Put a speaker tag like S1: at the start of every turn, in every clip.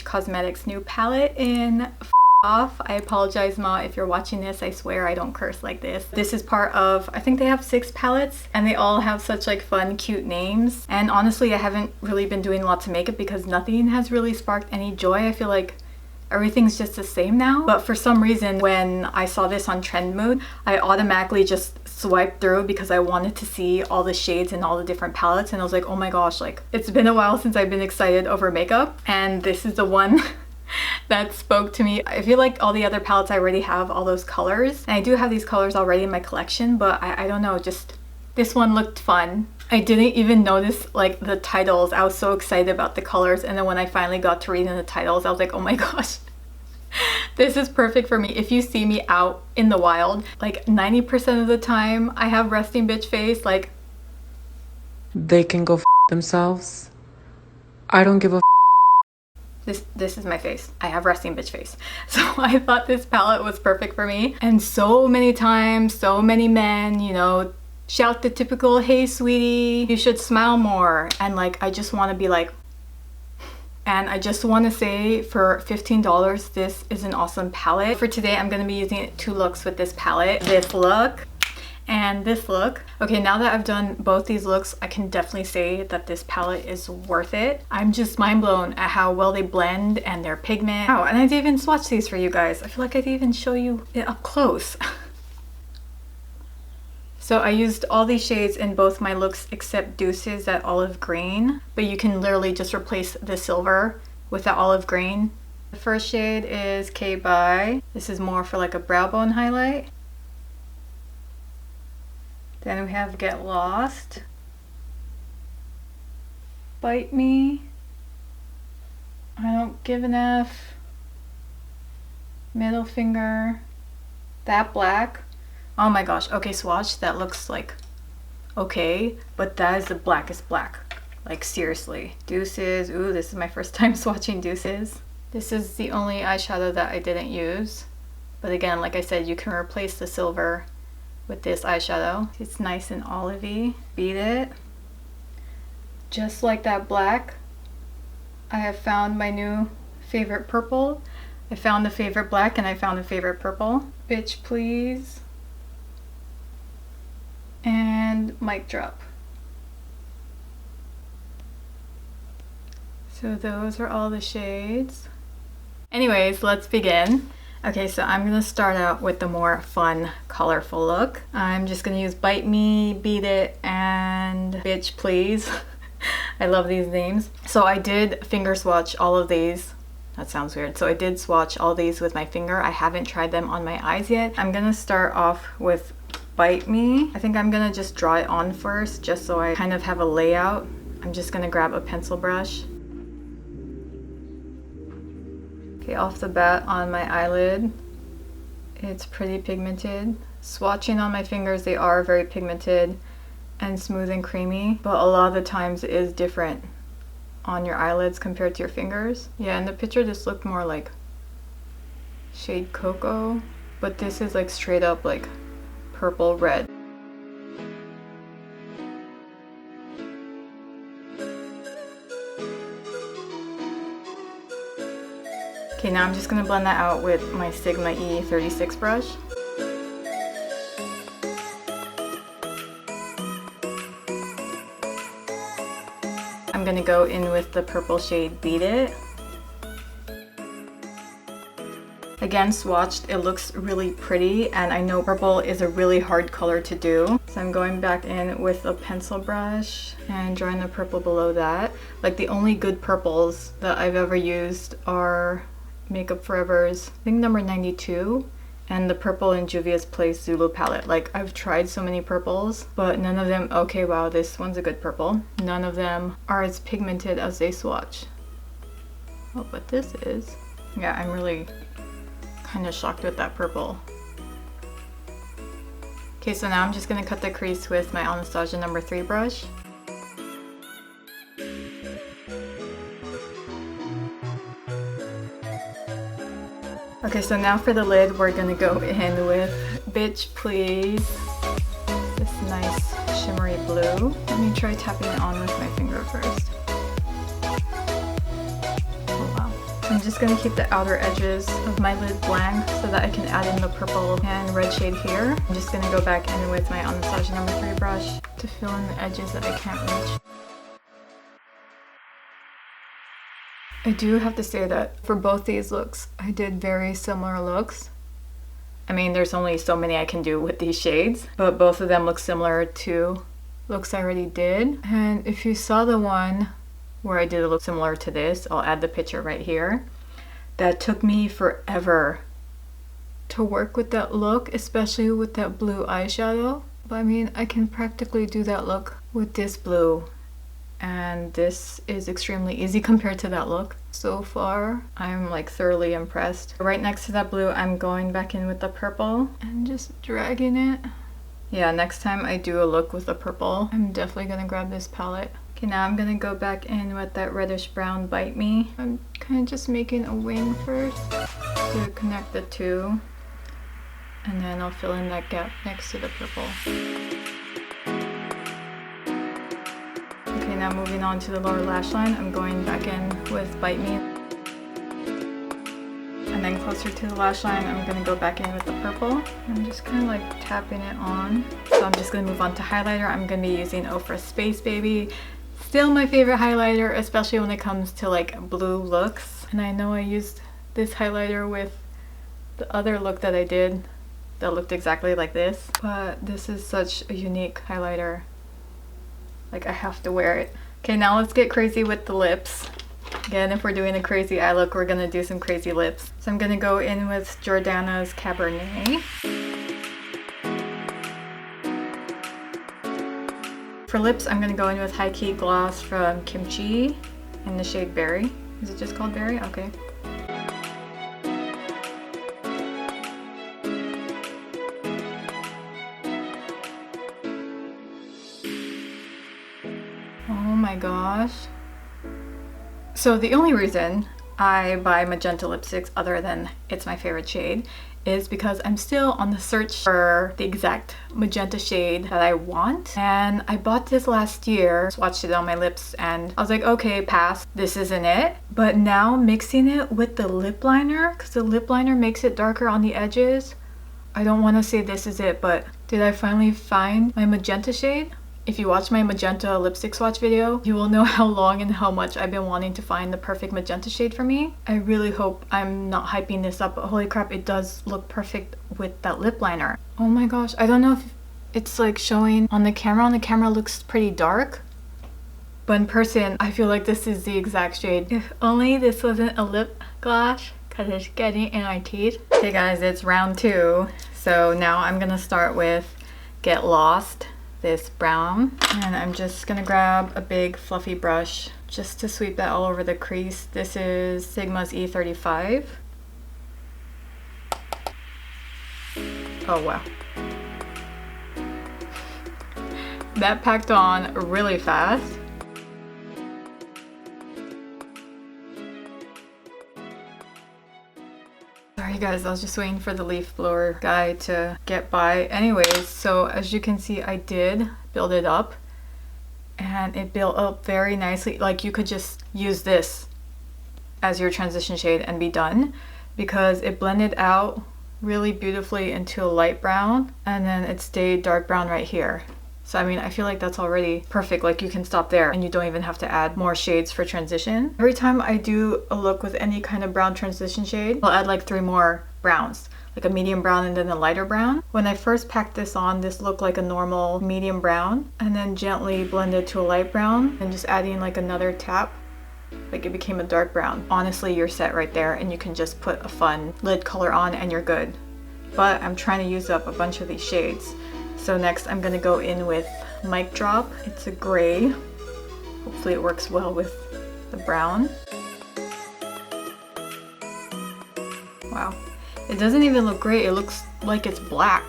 S1: BH Cosmetics new palette in off. I apologize, Ma, if you're watching this. I swear I don't curse like this. This is part of, I think they have 6 palettes and they all have such like fun, cute names. And honestly, I haven't really been doing lots of makeup because nothing has really sparked any joy. I feel like everything's just the same now. But for some reason, when I saw this on Trend Mood, I automatically just swiped through because I wanted to see all the shades and all the different palettes. And I was like, oh my gosh, like it's been a while since I've been excited over makeup. And this is the one that spoke to me. I feel like all the other palettes I already have all those colors. And I do have these colors already in my collection, but I don't know, just this one looked fun. I didn't even notice like the titles. I was so excited about the colors, and then when I finally got to reading the titles, I was like, oh my gosh. This is perfect for me. If you see me out in the wild, like 90% of the time I have resting bitch face. Like,
S2: they can go f themselves. I don't give a f.
S1: This is my face. I have resting bitch face. So I thought this palette was perfect for me. And so many times, so many men, you know, shout the typical, hey sweetie, you should smile more. And like, I just want to be like, and I just want to say for $15, this is an awesome palette. For today, I'm going to be using 2 looks with this palette. This look and this look. Okay, now that I've done both these looks, I can definitely say that this palette is worth it. I'm just mind blown at how well they blend and their pigment. Oh, and I didn't even swatch these for you guys. I feel like I didn't even show you it up close. So I used all these shades in both my looks except Deuces, that olive green, but you can literally just replace the silver with the olive green. The first shade is K-Bye. This is more for like a brow bone highlight. Then we have Get Lost, Bite Me, I Don't Give an F, Middle Finger, That Black. Oh my gosh, okay, swatch, that looks like okay, but that is the blackest black. Like seriously. Deuces, ooh, this is my first time swatching Deuces. This is the only eyeshadow that I didn't use. But again, like I said, you can replace the silver with this eyeshadow. It's nice and olivey. Beat It. Just like that black, I have found my new favorite purple. I found a favorite black and I found a favorite purple. Bitch Please. And Mic Drop. So those are all the shades. Anyways, let's begin. Okay, so I'm gonna start out with the more fun, colorful look. I'm just gonna use Bite Me, Beat It, and Bitch Please. I love these names. So I did finger swatch all of these. That sounds weird. So I did swatch all these with my finger. I haven't tried them on my eyes yet. I'm gonna start off with Bite Me. I think I'm gonna just draw it on first, just so I kind of have a layout. I'm just gonna grab a pencil brush. Okay, off the bat on my eyelid, it's pretty pigmented. Swatching on my fingers, they are very pigmented and smooth and creamy, but a lot of the times it is different on your eyelids compared to your fingers. Yeah, in the picture this looked more like shade Cocoa, but this is like straight up like purple red. Okay, now I'm just gonna blend that out with my Sigma E36 brush. I'm gonna go in with the purple shade Beat It. Again, swatched, it looks really pretty, and I know purple is a really hard color to do. So I'm going back in with a pencil brush and drawing the purple below that. Like the only good purples that I've ever used are Makeup Forever's, I think number 92, and the purple in Juvia's Place Zulu palette. Like I've tried so many purples, but none of them, okay, wow, this one's a good purple. None of them are as pigmented as they swatch. Oh, but this is. Yeah, I'm really kind of shocked with that purple. Okay, so now I'm just gonna cut the crease with my Anastasia number 3 brush. Okay, so now for the lid, we're gonna go in with Bitch Please. This nice shimmery blue. Let me try tapping it on with my finger first. Oh wow. So I'm just gonna keep the outer edges of my lid blank so that I can add in the purple and red shade here. I'm just gonna go back in with my Anastasia number 3 brush to fill in the edges that I can't reach. I do have to say that for both these looks, I did very similar looks. I mean, there's only so many I can do with these shades, but both of them look similar to looks I already did. And if you saw the one where I did a look similar to this, I'll add the picture right here. That took me forever to work with that look, especially with that blue eyeshadow. But I mean, I can practically do that look with this blue, and this is extremely easy compared to that look. So far, I'm like thoroughly impressed. Right next to that blue, I'm going back in with the purple and just dragging it. Yeah, next time I do a look with the purple, I'm definitely gonna grab this palette. Okay, now I'm gonna go back in with that reddish brown Bite Me. I'm kind of just making a wing first to connect the two, and then I'll fill in that gap next to the purple. Okay, now moving on to the lower lash line, I'm going back in with Bite Me. And then closer to the lash line, I'm gonna go back in with the purple. I'm just kind of like tapping it on. So I'm just gonna move on to highlighter. I'm gonna be using Ofra Space Baby. Still my favorite highlighter, especially when it comes to like blue looks. And I know I used this highlighter with the other look that I did that looked exactly like this, but this is such a unique highlighter. Like, I have to wear it. Okay, now let's get crazy with the lips. Again, if we're doing a crazy eye look, we're gonna do some crazy lips. So I'm gonna go in with Jordana's Cabernet. For lips, I'm gonna go in with High Key Gloss from KimChi in the shade Berry. Is it just called Berry? Okay. Oh my gosh. So the only reason I buy magenta lipsticks, other than it's my favorite shade, is because I'm still on the search for the exact magenta shade that I want. And I bought this last year, swatched it on my lips, and I was like, okay, pass, this isn't it. But now mixing it with the lip liner, because the lip liner makes it darker on the edges, I don't want to say this is it, but did I finally find my magenta shade? If you watch my magenta lipstick swatch video, you will know how long and how much I've been wanting to find the perfect magenta shade for me. I really hope I'm not hyping this up, but holy crap, it does look perfect with that lip liner. Oh my gosh, I don't know if it's like showing on the camera. On the camera looks pretty dark, but in person, I feel like this is the exact shade. If only this wasn't a lip gloss, because it's getting in my teeth. Okay guys, it's round 2. So now I'm gonna start with Get Lost, this brown, and I'm just gonna grab a big fluffy brush just to sweep that all over the crease. This is Sigma's E35. Oh wow. That packed on really fast. Sorry guys, I was just waiting for the leaf blower guy to get by. Anyways, so as you can see, I did build it up, and it built up very nicely. Like, you could just use this as your transition shade and be done, because it blended out really beautifully into a light brown, and then it stayed dark brown right here. So I mean, I feel like that's already perfect. Like, you can stop there and you don't even have to add more shades for transition. Every time I do a look with any kind of brown transition shade, I'll add like 3 more browns, like a medium brown and then a lighter brown. When I first packed this on, this looked like a normal medium brown, and then gently blended to a light brown and just adding like another tap, like it became a dark brown. Honestly, you're set right there, and you can just put a fun lid color on and you're good. But I'm trying to use up a bunch of these shades. So next I'm gonna go in with Mic Drop. It's a gray. Hopefully it works well with the brown. Wow. It doesn't even look gray, it looks like it's black.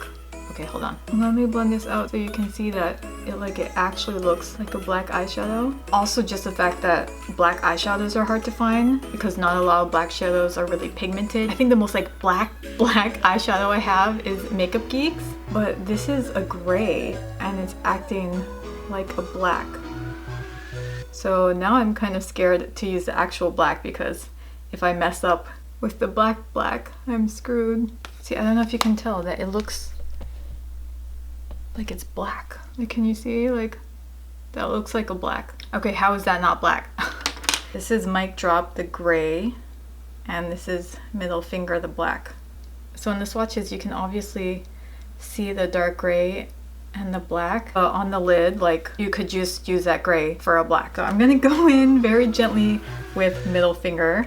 S1: Okay, hold on. Let me blend this out so you can see that it actually looks like a black eyeshadow. Also, just the fact that black eyeshadows are hard to find, because not a lot of black shadows are really pigmented. I think the most like black eyeshadow I have is Makeup Geek's, but this is a gray and it's acting like a black. So now I'm kind of scared to use the actual black, because if I mess up with the black, I'm screwed. See, I don't know if you can tell that it looks like it's black. Like, can you see? Like, that looks like a black. Okay, how is that not black? This is Mic Drop, the gray, and this is Middle Finger, the black. So in the swatches, you can obviously see the dark gray and the black. On the lid, like, you could just use that gray for a black. So I'm gonna go in very gently with Middle Finger.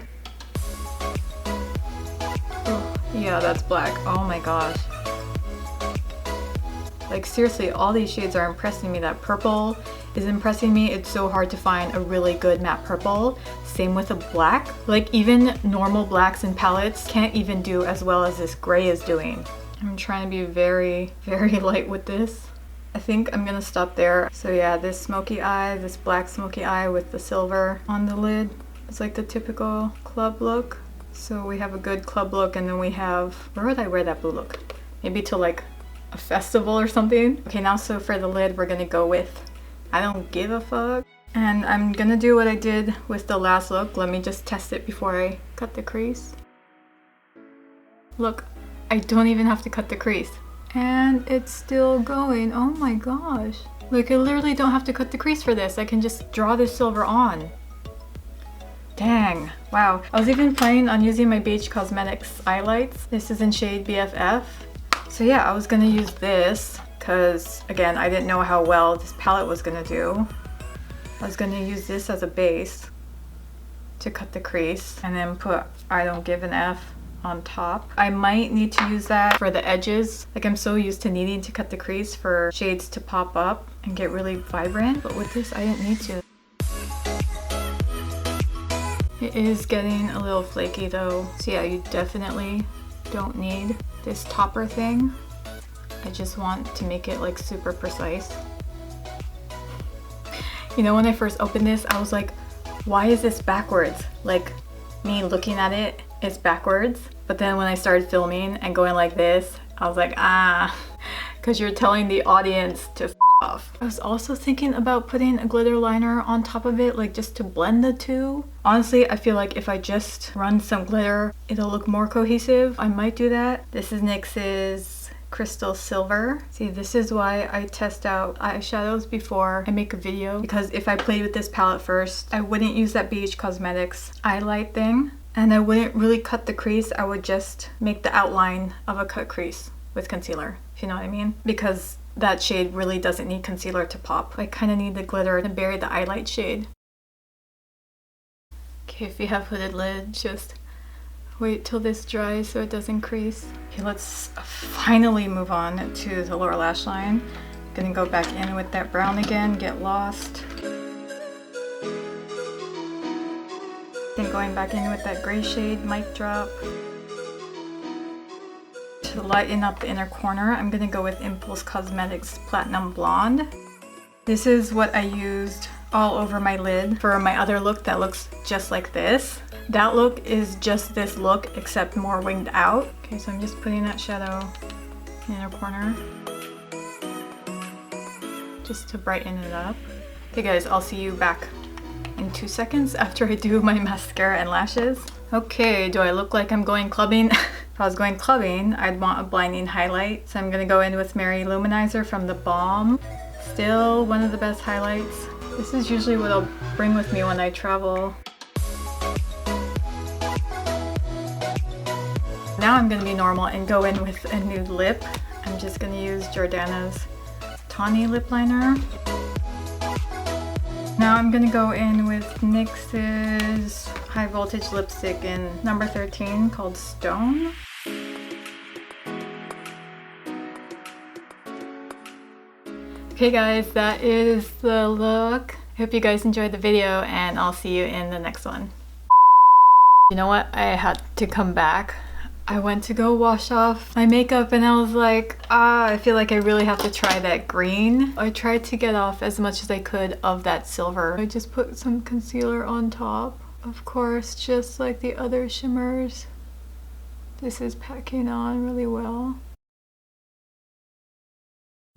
S1: Oh, yeah, that's black. Oh my gosh. Like, seriously, all these shades are impressing me. That purple is impressing me. It's so hard to find a really good matte purple. Same with a black. Like, even normal blacks and palettes can't even do as well as this gray is doing. I'm trying to be very, very light with this. I think I'm gonna stop there. So yeah, this smoky eye, this black smoky eye with the silver on the lid. It's like the typical club look. So we have a good club look, and then we have, where would I wear that blue look? Maybe to like a festival or something. Okay, now so for the lid, we're gonna go with I Don't Give a Fuck. And I'm gonna do what I did with the last look. Let me just test it before I cut the crease. Look, I don't even have to cut the crease. And it's still going. Oh my gosh. Like, I literally don't have to cut the crease for this. I can just draw this silver on. Dang. Wow. I was even planning on using my BH Cosmetics Eyelights. This is in shade BFF. So yeah, I was gonna use this because, again, I didn't know how well this palette was gonna do. I was gonna use this as a base to cut the crease and then put I Don't Give an F on top. I might need to use that for the edges. Like, I'm so used to needing to cut the crease for shades to pop up and get really vibrant, but with this I didn't need to. It is getting a little flaky though. So yeah, you definitely don't need this topper thing. I just want to make it like super precise. You know, when I first opened this, I was like, why is this backwards? Like, me looking at it, it's backwards. But then when I started filming and going like this, I was like, because you're telling the audience to f off. I was also thinking about putting a glitter liner on top of it, like just to blend the two. Honestly, I feel like if I just run some glitter, it'll look more cohesive. I might do that. This is NYX's Crystal Silver. See, this is why I test out eyeshadows before I make a video, because if I played with this palette first, I wouldn't use that BH Cosmetics highlight thing. And I wouldn't really cut the crease. I would just make the outline of a cut crease with concealer, if you know what I mean. Because that shade really doesn't need concealer to pop. I kind of need the glitter to bury the highlight shade. Okay, if you have hooded lid, just wait till this dries so it doesn't crease. Okay, let's finally move on to the lower lash line. I'm gonna go back in with that brown again, get lost. Then going back in with that gray shade, Mic Drop. To lighten up the inner corner, I'm gonna go with Impulse Cosmetics Platinum Blonde. This is what I used all over my lid for my other look that looks just like this. That look is just this look, except more winged out. Okay, so I'm just putting that shadow in the inner corner, just to brighten it up. Okay guys, I'll see you back in 2 seconds after I do my mascara and lashes. Okay, do I look like I'm going clubbing? If I was going clubbing, I'd want a blinding highlight. So I'm gonna go in with Mary Luminizer from the Balm. Still one of the best highlights. This is usually what I'll bring with me when I travel. Now I'm gonna be normal and go in with a nude lip. I'm just gonna use Jordana's Tawny lip liner. Now I'm gonna go in with NYX's high voltage lipstick in number 13 called Stone. Okay guys, that is the look. I hope you guys enjoyed the video, and I'll see you in the next one. You know what? I had to come back. I went to go wash off my makeup and I was like, I feel like I really have to try that green. I tried to get off as much as I could of that silver. I just put some concealer on top. Of course, just like the other shimmers, this is packing on really well.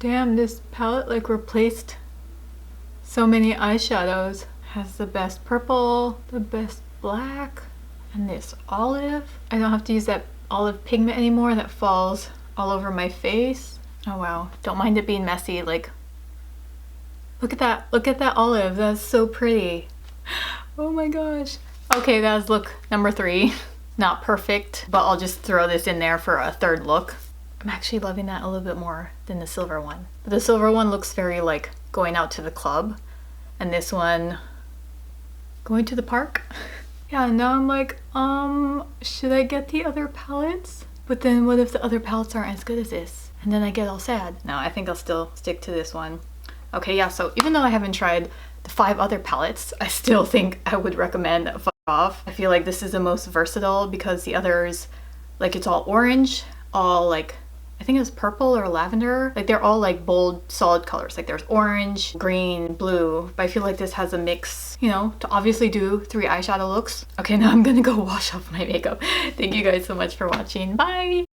S1: Damn, this palette like replaced so many eyeshadows. Has the best purple, the best black, And this olive. I don't have to use that olive pigment anymore that falls all over my face. Oh wow, don't mind it being messy. Like, look at that olive. That's so pretty. Oh my gosh. Okay, that's look number 3. Not perfect, but I'll just throw this in there for a third look. I'm actually loving that a little bit more than the silver one. But the silver one looks very like going out to the club, and this one going to the park. Yeah, now I'm like, should I get the other palettes? But then what if the other palettes aren't as good as this? And then I get all sad. No, I think I'll still stick to this one. Okay, yeah, so even though I haven't tried the 5 other palettes, I still think I would recommend Fuck Off. I feel like this is the most versatile because the others, like it's all orange, all like, I think it was purple or lavender. Like they're all like bold, solid colors. Like there's orange, green, blue. But I feel like this has a mix, you know, to obviously do 3 eyeshadow looks. Okay, now I'm gonna go wash off my makeup. Thank you guys so much for watching. Bye!